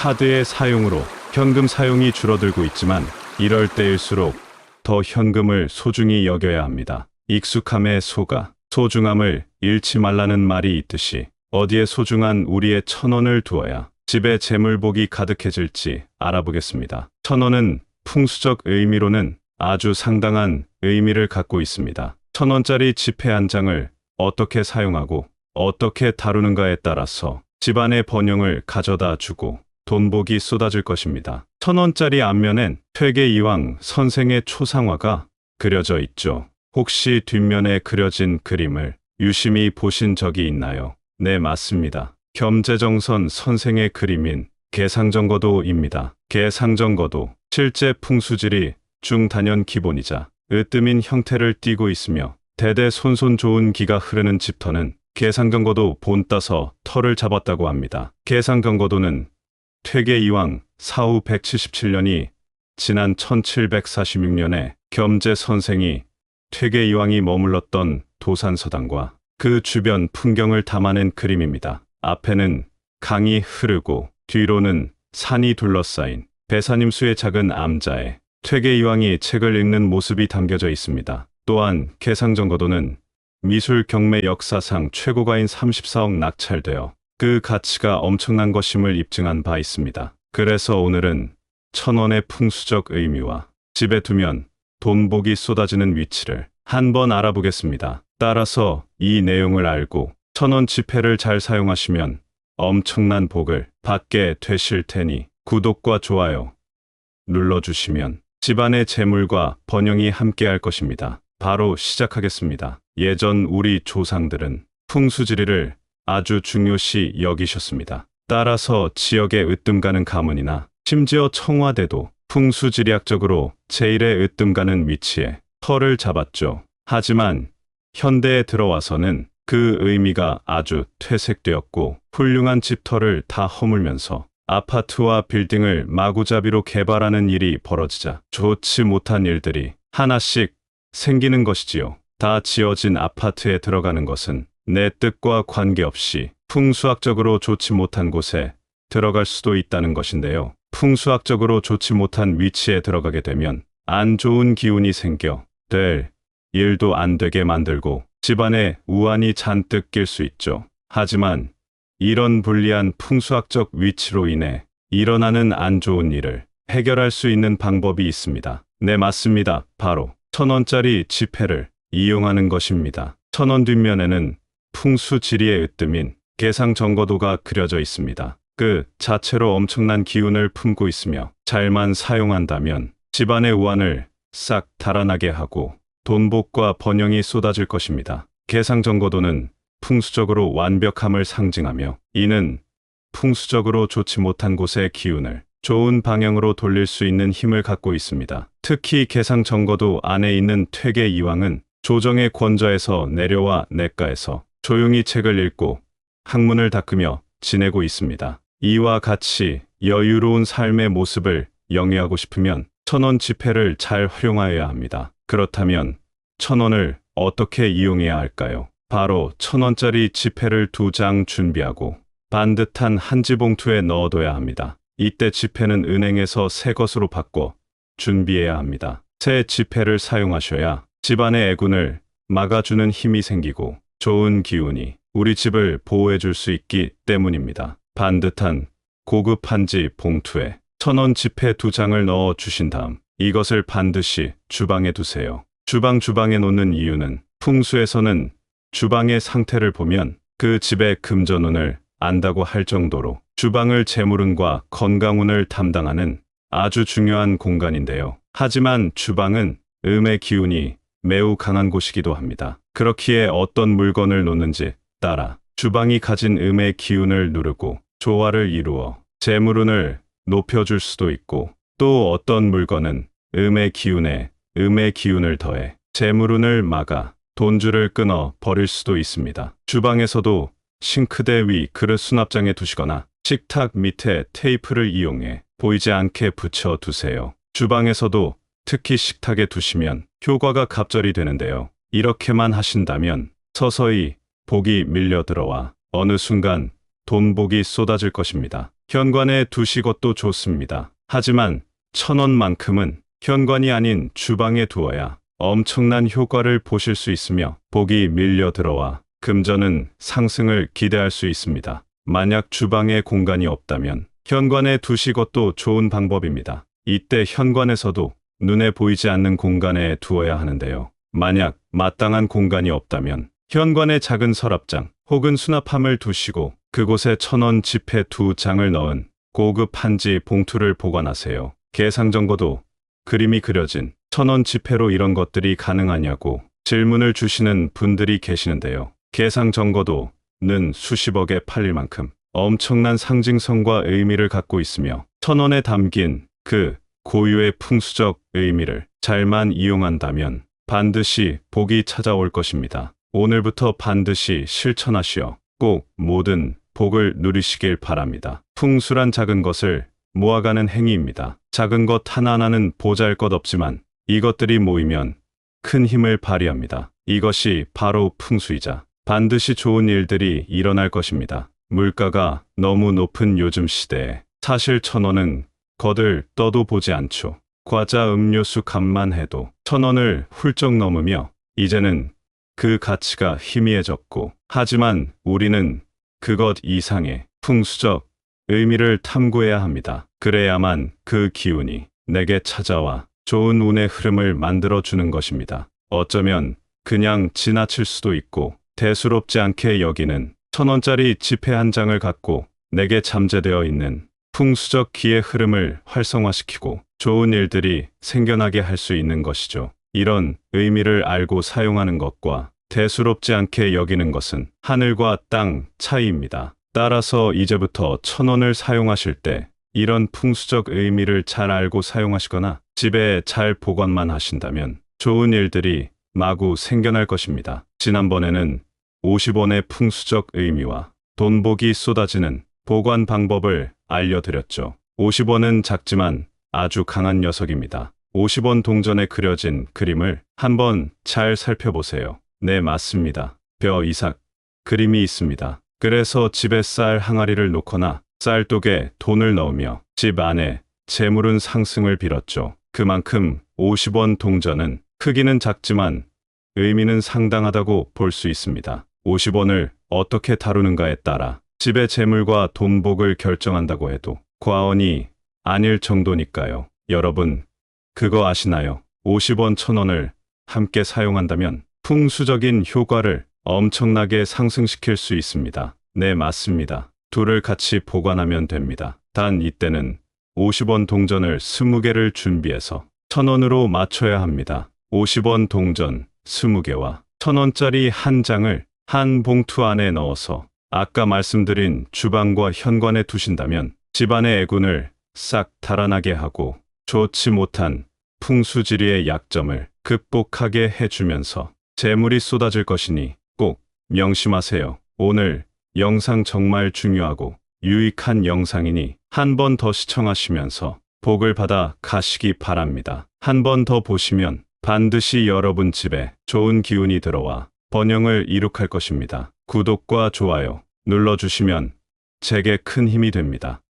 카드의 사용으로 현금 사용이 줄어들고 있지만 이럴 때일수록 더 현금을 소중히 여겨야 합니다. 익숙함에 속아 소중함을 잃지 말라는 말이 있듯이 어디에 소중한 우리의 1,000원을 두어야 집에 재물복이 가득해질지 알아보겠습니다. 1,000원은 풍수적 의미로는 아주 상당한 의미를 갖고 있습니다. 1,000원짜리 지폐 한 장을 어떻게 사용하고 어떻게 다루는가에 따라서 집안의 번영을 가져다 주고 돈복이 쏟아질 것입니다. 1,000원짜리 앞면엔 퇴계이왕 선생의 초상화가 그려져 있죠. 혹시 뒷면에 그려진 그림을 유심히 보신 적이 있나요? 네, 맞습니다. 겸재정선 선생의 그림인 개상정거도입니다. 개상정거도, 실제 풍수질이 중단연 기본이자 으뜸인 형태를 띠고 있으며 대대손손 좋은 기가 흐르는 집터는 개상정거도 본따서 터를 잡았다고 합니다. 개상정거도는 퇴계이왕 사후 177년이 지난 1746년에 겸재 선생이 퇴계이왕이 머물렀던 도산서당과 그 주변 풍경을 담아낸 그림입니다. 앞에는 강이 흐르고 뒤로는 산이 둘러싸인 배산임수의 작은 암자에 퇴계이왕이 책을 읽는 모습이 담겨져 있습니다. 또한 개상정거도는 미술 경매 역사상 최고가인 34억 낙찰되어 그 가치가 엄청난 것임을 입증한 바 있습니다. 그래서 오늘은 1,000원의 풍수적 의미와 집에 두면 돈복이 쏟아지는 위치를 한번 알아보겠습니다. 따라서 이 내용을 알고 1,000원 지폐를 잘 사용하시면 엄청난 복을 받게 되실 테니 구독과 좋아요 눌러주시면 집안의 재물과 번영이 함께할 것입니다. 바로 시작하겠습니다. 예전 우리 조상들은 풍수지리를 아주 중요시 여기셨습니다. 따라서 지역의 으뜸 가는 가문이나 심지어 청와대도 풍수지리학적으로 제1의 으뜸 가는 위치에 터를 잡았죠. 하지만 현대에 들어와서는 그 의미가 아주 퇴색되었고 훌륭한 집터를 다 허물면서 아파트와 빌딩을 마구잡이로 개발하는 일이 벌어지자 좋지 못한 일들이 하나씩 생기는 것이지요. 다 지어진 아파트에 들어가는 것은 내 뜻과 관계없이 풍수학적으로 좋지 못한 곳에 들어갈 수도 있다는 것인데요. 풍수학적으로 좋지 못한 위치에 들어가게 되면 안 좋은 기운이 생겨 될 일도 안 되게 만들고 집안에 우환이 잔뜩 낄 수 있죠. 하지만 이런 불리한 풍수학적 위치로 인해 일어나는 안 좋은 일을 해결할 수 있는 방법이 있습니다. 네, 맞습니다. 바로 1,000원짜리 지폐를 이용하는 것입니다. 1,000원 뒷면에는 풍수지리의 으뜸인 개상정거도가 그려져 있습니다. 그 자체로 엄청난 기운을 품고 있으며 잘만 사용한다면 집안의 우환을 싹 달아나게 하고 돈복과 번영이 쏟아질 것입니다. 개상정거도는 풍수적으로 완벽함을 상징하며 이는 풍수적으로 좋지 못한 곳의 기운을 좋은 방향으로 돌릴 수 있는 힘을 갖고 있습니다. 특히 개상정거도 안에 있는 퇴계이왕은 조정의 권좌에서 내려와 냇가에서 조용히 책을 읽고 학문을 닦으며 지내고 있습니다. 이와 같이 여유로운 삶의 모습을 영위하고 싶으면 1,000원 지폐를 잘 활용하여야 합니다. 그렇다면 1,000원을 어떻게 이용해야 할까요? 바로 1,000원짜리 지폐를 2장 준비하고 반듯한 한지봉투에 넣어둬야 합니다. 이때 지폐는 은행에서 새 것으로 바꿔 준비해야 합니다. 새 지폐를 사용하셔야 집안의 애군을 막아주는 힘이 생기고 좋은 기운이 우리 집을 보호해 줄 수 있기 때문입니다. 반듯한 고급 한지 봉투에 1,000원 지폐 2장을 넣어 주신 다음 이것을 반드시 주방에 두세요. 주방에 놓는 이유는 풍수에서는 주방의 상태를 보면 그 집의 금전운을 안다고 할 정도로 주방을 재물운과 건강운을 담당하는 아주 중요한 공간인데요. 하지만 주방은 음의 기운이 매우 강한 곳이기도 합니다. 그렇기에 어떤 물건을 놓는지 따라 주방이 가진 음의 기운을 누르고 조화를 이루어 재물운을 높여줄 수도 있고 또 어떤 물건은 음의 기운을 더해 재물운을 막아 돈줄을 끊어 버릴 수도 있습니다. 주방에서도 싱크대 위 그릇 수납장에 두시거나 식탁 밑에 테이프를 이용해 보이지 않게 붙여 두세요. 주방에서도 특히 식탁에 두시면 효과가 갑절이 되는데요. 이렇게만 하신다면 서서히 복이 밀려 들어와 어느 순간 돈복이 쏟아질 것입니다. 현관에 두시것도 좋습니다. 하지만 1,000원만큼은 현관이 아닌 주방에 두어야 엄청난 효과를 보실 수 있으며 복이 밀려 들어와 금전은 상승을 기대할 수 있습니다. 만약 주방에 공간이 없다면 현관에 두시것도 좋은 방법입니다. 이때 현관에서도 눈에 보이지 않는 공간에 두어야 하는데요. 만약 마땅한 공간이 없다면 현관에 작은 서랍장 혹은 수납함을 두시고 그곳에 1,000원 지폐 2장을 넣은 고급 한지 봉투를 보관하세요. 계상정거도 그림이 그려진 1,000원 지폐로 이런 것들이 가능하냐고 질문을 주시는 분들이 계시는데요. 계상정거도는 수십억에 팔릴 만큼 엄청난 상징성과 의미를 갖고 있으며 1,000원에 담긴 그 고유의 풍수적 의미를 잘만 이용한다면 반드시 복이 찾아올 것입니다. 오늘부터 반드시 실천하시어 꼭 모든 복을 누리시길 바랍니다. 풍수란 작은 것을 모아가는 행위입니다. 작은 것 하나하나는 보잘것없지만 이것들이 모이면 큰 힘을 발휘합니다. 이것이 바로 풍수이자 반드시 좋은 일들이 일어날 것입니다. 물가가 너무 높은 요즘 시대에 사실 1,000원은 거들 떠도 보지 않죠. 과자 음료수 값만 해도 1,000원을 훌쩍 넘으며 이제는 그 가치가 희미해졌고 하지만 우리는 그것 이상의 풍수적 의미를 탐구해야 합니다. 그래야만 그 기운이 내게 찾아와 좋은 운의 흐름을 만들어주는 것입니다. 어쩌면 그냥 지나칠 수도 있고 대수롭지 않게 여기는 1,000원짜리 지폐 한 장을 갖고 내게 잠재되어 있는 풍수적 기의 흐름을 활성화시키고 좋은 일들이 생겨나게 할 수 있는 것이죠. 이런 의미를 알고 사용하는 것과 대수롭지 않게 여기는 것은 하늘과 땅 차이입니다. 따라서 이제부터 1,000원을 사용하실 때 이런 풍수적 의미를 잘 알고 사용하시거나 집에 잘 보관만 하신다면 좋은 일들이 마구 생겨날 것입니다. 지난번에는 50원의 풍수적 의미와 돈복이 쏟아지는 보관 방법을 알려드렸죠. 50원은 작지만 아주 강한 녀석입니다. 50원 동전에 그려진 그림을 한번 잘 살펴보세요. 네, 맞습니다. 벼 이삭 그림이 있습니다. 그래서 집에 쌀 항아리를 놓거나 쌀독에 돈을 넣으며 집 안에 재물은 상승을 빌었죠. 그만큼 50원 동전은 크기는 작지만 의미는 상당하다고 볼 수 있습니다. 50원을 어떻게 다루는가에 따라 집의 재물과 돈복을 결정한다고 해도 과언이 아닐 정도니까요. 여러분, 그거 아시나요? 50원 1,000원을 함께 사용한다면 풍수적인 효과를 엄청나게 상승시킬 수 있습니다. 네, 맞습니다. 둘을 같이 보관하면 됩니다. 단 이때는 50원 동전을 20개를 준비해서 1,000원으로 맞춰야 합니다. 50원 동전 20개와 1,000원짜리 한 장을 한 봉투 안에 넣어서 아까 말씀드린 주방과 현관에 두신다면 집안의 애군을 싹 달아나게 하고 좋지 못한 풍수지리의 약점을 극복하게 해주면서 재물이 쏟아질 것이니 꼭 명심하세요. 오늘 영상 정말 중요하고 유익한 영상이니 한 번 더 시청하시면서 복을 받아 가시기 바랍니다. 한 번 더 보시면 반드시 여러분 집에 좋은 기운이 들어와 번영을 이룩할 것입니다. 구독과 좋아요 눌러주시면 제게 큰 힘이 됩니다.